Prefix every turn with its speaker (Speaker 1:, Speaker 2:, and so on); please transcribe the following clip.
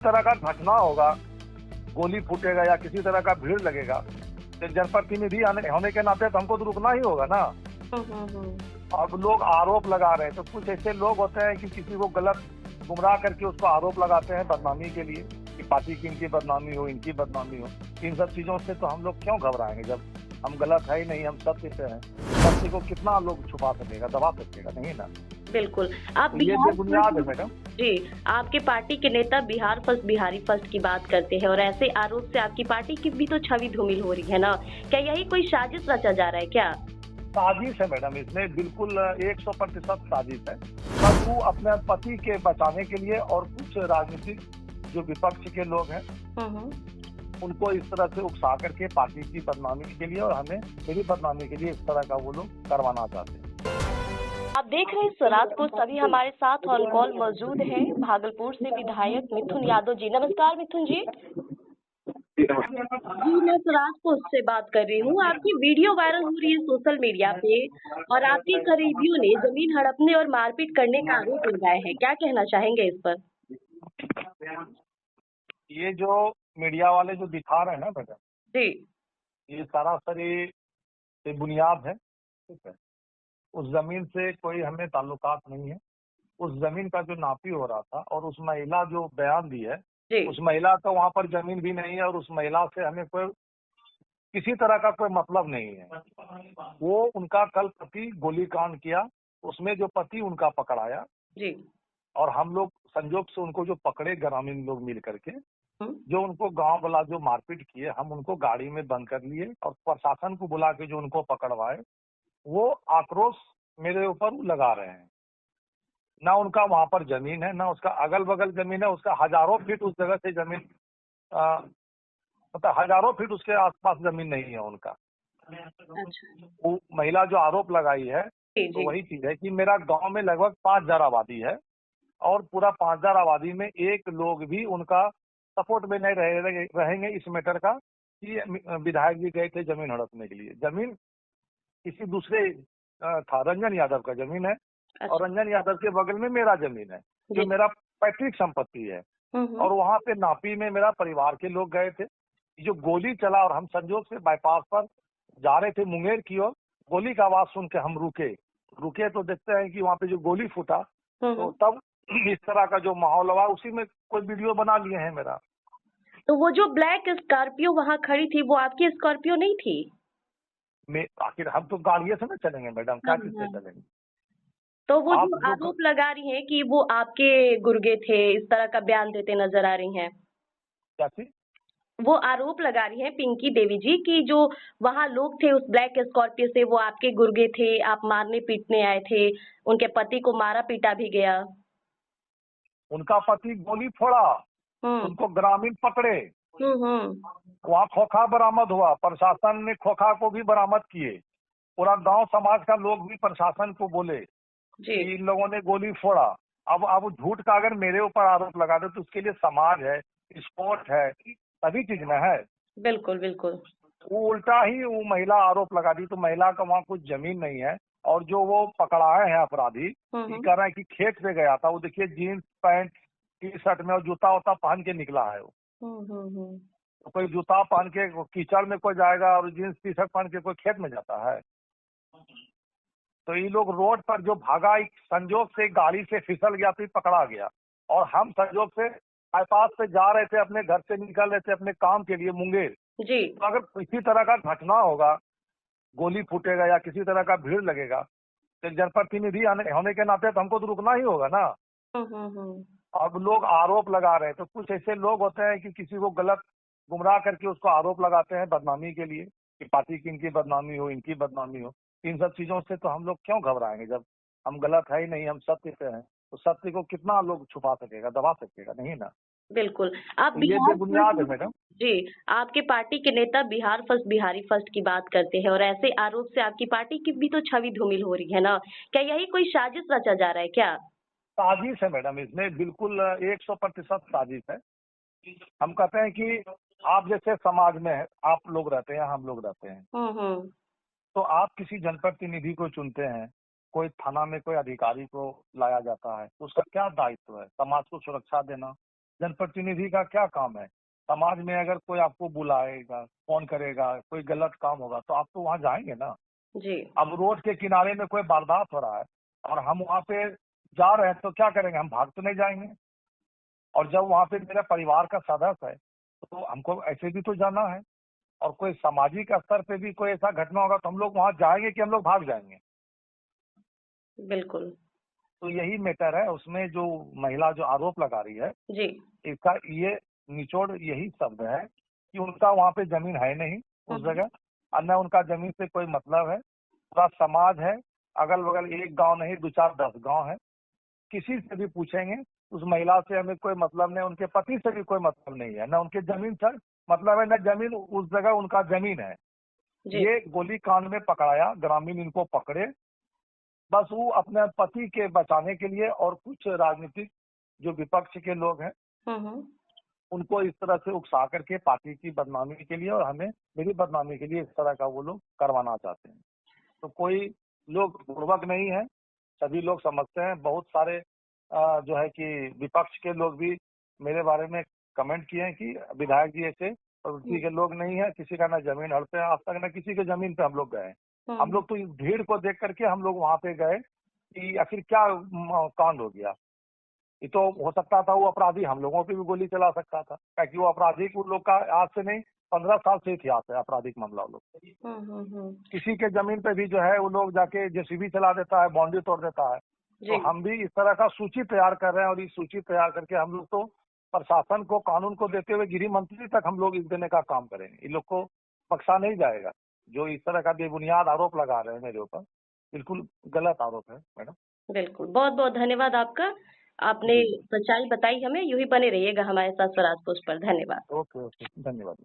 Speaker 1: तरह का घटना होगा, गोली फूटेगा या किसी तरह का भीड़ लगेगा, तो जनप्रतिनिधि होने के नाते तो हमको तो रुकना ही होगा ना।
Speaker 2: हम्म।
Speaker 1: अब लोग आरोप लगा रहे हैं, तो कुछ ऐसे लोग होते हैं कि किसी को गलत गुमराह करके उसको आरोप लगाते हैं बदनामी के लिए, कि पार्टी की इनकी बदनामी हो, इनकी बदनामी हो। इन सब चीजों से तो हम लोग क्यों घबराएंगे जब हम गलत है ही नहीं, हम सत्य से हैं। सत्य को कितना लोग छुपा सकेगा, दबा सकेगा, नहीं ना।
Speaker 2: बिल्कुल। आप
Speaker 1: तो ये
Speaker 2: बिहार
Speaker 1: बेबुनियाद है मैडम।
Speaker 2: जी, आपके पार्टी के नेता बिहार फर्स्ट बिहारी फर्स्ट की बात करते हैं और ऐसे आरोप से आपकी पार्टी की भी तो छवि धूमिल हो रही है ना। क्या यही कोई साजिश रचा जा रहा है क्या?
Speaker 1: साजिश है मैडम, इसमें बिल्कुल 100% साजिश है। बस वो अपने पति के बचाने के लिए और कुछ राजनीतिक जो विपक्ष के लोग हैं
Speaker 2: हम्म।
Speaker 1: उनको इस तरह से उकसा करके पार्टी की बदनामी के लिए और हमें मेरी बदनामी के लिए इस तरह का वो लोग करवाना चाहते हैं।
Speaker 2: आप देख रहे हैं स्वराज को। सभी हमारे साथ ऑन कॉल मौजूद हैं भागलपुर से विधायक मिथुन यादव जी। नमस्कार मिथुन जी। जी, मैं स्वराज पोस्ट से बात कर रही हूँ। आपकी वीडियो वायरल हो रही है सोशल मीडिया पे और आपके करीबियों ने जमीन हड़पने और मारपीट करने का आरोप लगाया है। क्या कहना चाहेंगे इस पर?
Speaker 1: ये जो मीडिया वाले जो दिखा रहे हैं ना मैडम,
Speaker 2: जी।
Speaker 1: ये सरासरी बुनियाद है। ठीक है, उस जमीन से कोई हमें ताल्लुकात नहीं है। उस जमीन का जो नापी हो रहा था और उस महिला जो बयान दी है,
Speaker 2: जी।
Speaker 1: उस महिला का वहाँ पर जमीन भी नहीं है और उस महिला से हमें कोई किसी तरह का कोई मतलब नहीं है। वो उनका कल पति गोलीकांड किया, उसमें जो पति उनका पकड़ाया
Speaker 2: जी।
Speaker 1: और हम लोग संजोग से उनको जो पकड़े ग्रामीण लोग मिल करके,
Speaker 2: हम्म।
Speaker 1: जो उनको गांव वाला जो मारपीट किए, हम उनको गाड़ी में बंद कर लिए और प्रशासन को बुला के जो उनको पकड़वाए, वो आक्रोश मेरे ऊपर लगा रहे हैं। ना उनका वहां पर जमीन है, ना उसका अगल बगल जमीन है, उसका हजारों फीट उस जगह से जमीन मतलब हजारों फीट उसके आसपास जमीन नहीं है उनका।
Speaker 2: अच्छा।
Speaker 1: वो महिला जो आरोप लगाई है,
Speaker 2: जी।
Speaker 1: तो
Speaker 2: जी।
Speaker 1: वही चीज है कि मेरा गांव में लगभग 5,000 आबादी है और पूरा 5,000 आबादी में एक लोग भी उनका सपोर्ट में नहीं रहेंगे इस मैटर का कि विधायक जी गए थे जमीन हड़पने के लिए। जमीन किसी दूसरे था, रंजन यादव का जमीन है
Speaker 2: अच्छा।
Speaker 1: और रंजन यादव के बगल में मेरा जमीन है जो
Speaker 2: जी।
Speaker 1: मेरा पैतृक संपत्ति है।
Speaker 2: हम्म।
Speaker 1: और वहां पे नापी में मेरा परिवार के लोग गए थे। जो गोली चला और हम संजोग से बाईपास पर जा रहे थे मुंगेर की ओर, गोली का आवाज सुन के हम रुके तो देखते हैं कि वहाँ पे जो गोली फूटा, तो तब इस तरह का जो माहौल हुआ, उसी में कोई वीडियो बना लिए हैं मेरा।
Speaker 2: तो वो जो ब्लैक स्कॉर्पियो वहाँ खड़ी थी वो आपकी स्कॉर्पियो नहीं थी?
Speaker 1: आखिर हम तो गाड़िए से ना चलेंगे मैडम, क्या चीज से
Speaker 2: हाँ।
Speaker 1: चलेंगे।
Speaker 2: तो वो
Speaker 1: आप
Speaker 2: जो
Speaker 1: जो
Speaker 2: आरोप लगा रही हैं कि वो आपके गुर्गे थे, इस तरह का बयान देते नजर आ रही हैं।
Speaker 1: क्या चीज,
Speaker 2: वो आरोप लगा रही हैं पिंकी देवी जी कि जो वहाँ लोग थे उस ब्लैक स्कॉर्पियो से वो आपके गुर्गे थे, आप मारने पीटने आए थे, उनके पति को मारा पीटा भी गया।
Speaker 1: उनका पति गोली फोड़ा,
Speaker 2: हम्म।
Speaker 1: उनको ग्रामीण पकड़े,
Speaker 2: हम्म।
Speaker 1: वहाँ खोखा बरामद हुआ, प्रशासन ने खोखा को भी बरामद किए। पूरा गांव समाज का लोग भी प्रशासन को बोले
Speaker 2: जी।
Speaker 1: कि इन लोगों ने गोली फोड़ा। अब झूठ का अगर मेरे ऊपर आरोप लगा दे तो उसके लिए समाज है, स्पोर्ट है, सभी चीज न है।
Speaker 2: बिल्कुल बिल्कुल।
Speaker 1: वो उल्टा ही वो महिला आरोप लगा दी, तो महिला का वहाँ कुछ जमीन नहीं है। और जो वो पकड़ाए हैं अपराधी, ये कह रहे हैं कि खेत पे गया था। वो देखिए जीन्स पैंट टी शर्ट में और जूता वूता पहन के निकला है वो।
Speaker 2: हम्म।
Speaker 1: तो कोई जूता पहन के कीचड़ में कोई जाएगा और जीन्स टी शर्ट पहन के कोई खेत में जाता है? तो ये लोग रोड पर जो भागा, एक संजोग से गाड़ी से फिसल गया तो ये पकड़ा गया। और हम संजोग से बाईपास पे जा रहे थे, अपने घर से निकल रहे थे अपने काम के लिए मुंगेर।
Speaker 2: जी।
Speaker 1: तो अगर किसी तरह का घटना होगा, गोली फूटेगा या किसी तरह का भीड़ लगेगा, तो जनप्रतिनिधि होने के नाते तो हमको तो रुकना ही होगा ना।
Speaker 2: हम्म।
Speaker 1: अब लोग आरोप लगा रहे हैं, तो कुछ ऐसे लोग होते हैं कि किसी को गलत गुमराह करके उसको आरोप लगाते हैं बदनामी के लिए, कि पार्टी की इनकी बदनामी हो, इनकी बदनामी हो। इन सब चीजों से तो हम लोग क्यों घबराएंगे जब हम गलत है ही नहीं, हम सत्य से हैं। तो सत्य को कितना लोग छुपा सकेगा, दबा सकेगा, नहीं ना।
Speaker 2: बिल्कुल। आप
Speaker 1: तो ये
Speaker 2: बिहार
Speaker 1: बेबुनियाद है मैडम।
Speaker 2: जी, आपके पार्टी के नेता बिहार फर्स्ट बिहारी फर्स्ट की बात करते हैं और ऐसे आरोप से आपकी पार्टी की भी तो छवि धूमिल हो रही है ना। क्या यही कोई साजिश रचा जा रहा है क्या?
Speaker 1: साजिश है मैडम, इसमें बिल्कुल 100% साजिश है। हम कहते हैं कि आप जैसे समाज में है, आप लोग रहते हैं, हम लोग रहते हैं,
Speaker 2: हम्म।
Speaker 1: तो आप किसी जनप्रतिनिधि को चुनते हैं, कोई थाना में कोई अधिकारी को लाया जाता है, तो उसका क्या दायित्व है? समाज को सुरक्षा देना, जनप्रतिनिधि का क्या काम है? समाज में अगर कोई आपको बुलाएगा, फोन करेगा, कोई गलत काम होगा तो आप तो वहाँ जाएंगे ना।
Speaker 2: जी।
Speaker 1: अब रोड के किनारे में कोई वारदात हो रहा है और हम वहाँ पे जा रहे हैं तो क्या करेंगे? हम भाग तो नहीं जाएंगे। और जब वहाँ पे मेरा परिवार का सदस्य है तो हमको ऐसे भी तो जाना है। और कोई सामाजिक स्तर पे भी कोई ऐसा घटना होगा तो हम लोग वहाँ जाएंगे कि हम लोग भाग जाएंगे?
Speaker 2: बिल्कुल।
Speaker 1: तो यही मैटर है। उसमें जो महिला जो आरोप लगा रही है,
Speaker 2: जी।
Speaker 1: इसका ये निचोड़ यही शब्द है कि उनका वहाँ पे जमीन है नहीं उस जगह, और न उनका जमीन से कोई मतलब है। पूरा समाज है, अगल बगल एक गांव नहीं 2 4 10 गांव है। किसी से भी पूछेंगे उस महिला से हमें कोई मतलब नहीं, उनके पति से भी कोई मतलब नहीं है, न उनके जमीन से मतलब है, न जमीन उस जगह उनका जमीन है।
Speaker 2: जी।
Speaker 1: ये गोली कांड में पकड़ाया, ग्रामीण इनको पकड़े, बस वो अपने पति के बचाने के लिए और कुछ राजनीतिक जो विपक्ष के लोग हैं
Speaker 2: हम्म।
Speaker 1: उनको इस तरह से उकसा करके पार्टी की बदनामी के लिए और हमें मेरी बदनामी के लिए इस तरह का वो लोग करवाना चाहते हैं। तो कोई लोग बुड़बक नहीं है, सभी लोग समझते हैं। बहुत सारे जो है कि विपक्ष के लोग भी मेरे बारे में कमेंट किए हैं कि विधायक जी ऐसे प्रवृत्ति के लोग नहीं है, किसी का ना जमीन हड़पे हैं आज तक, ना किसी के जमीन पे हम लोग गए। हम लोग तो इस भीड़ को देख करके हम लोग वहां पे गए कि आखिर क्या कांड हो गया। ये तो हो सकता था वो अपराधी हम लोगों पे भी गोली चला सकता था, ताकि वो आपराधिक उन लोग का आज से नहीं 15 साल से इतिहास है आपराधिक मामला। वो लोग किसी के जमीन पे भी जो है वो लोग जाके जेसीबी चला देता है, बाउंड्री तोड़ देता है। तो
Speaker 2: जी।
Speaker 1: हम भी इस तरह का सूची तैयार कर रहे हैं और इस सूची तैयार करके हम लोग तो प्रशासन को कानून को देते हुए गृह मंत्री तक हम लोग इस देने का काम करेंगे। इन लोग को बख्शा नहीं जाएगा जो इस तरह का बेबुनियाद आरोप लगा रहे हैं मेरे ऊपर। बिल्कुल गलत आरोप है मैडम।
Speaker 2: बिल्कुल, बहुत बहुत धन्यवाद आपका। आपने
Speaker 1: जी जी।
Speaker 2: सच्चाई बताई हमें, यूं ही बने रहिएगा हमारे साथ स्वराज पोस्ट पर। धन्यवाद।
Speaker 1: ओके ओके, धन्यवाद।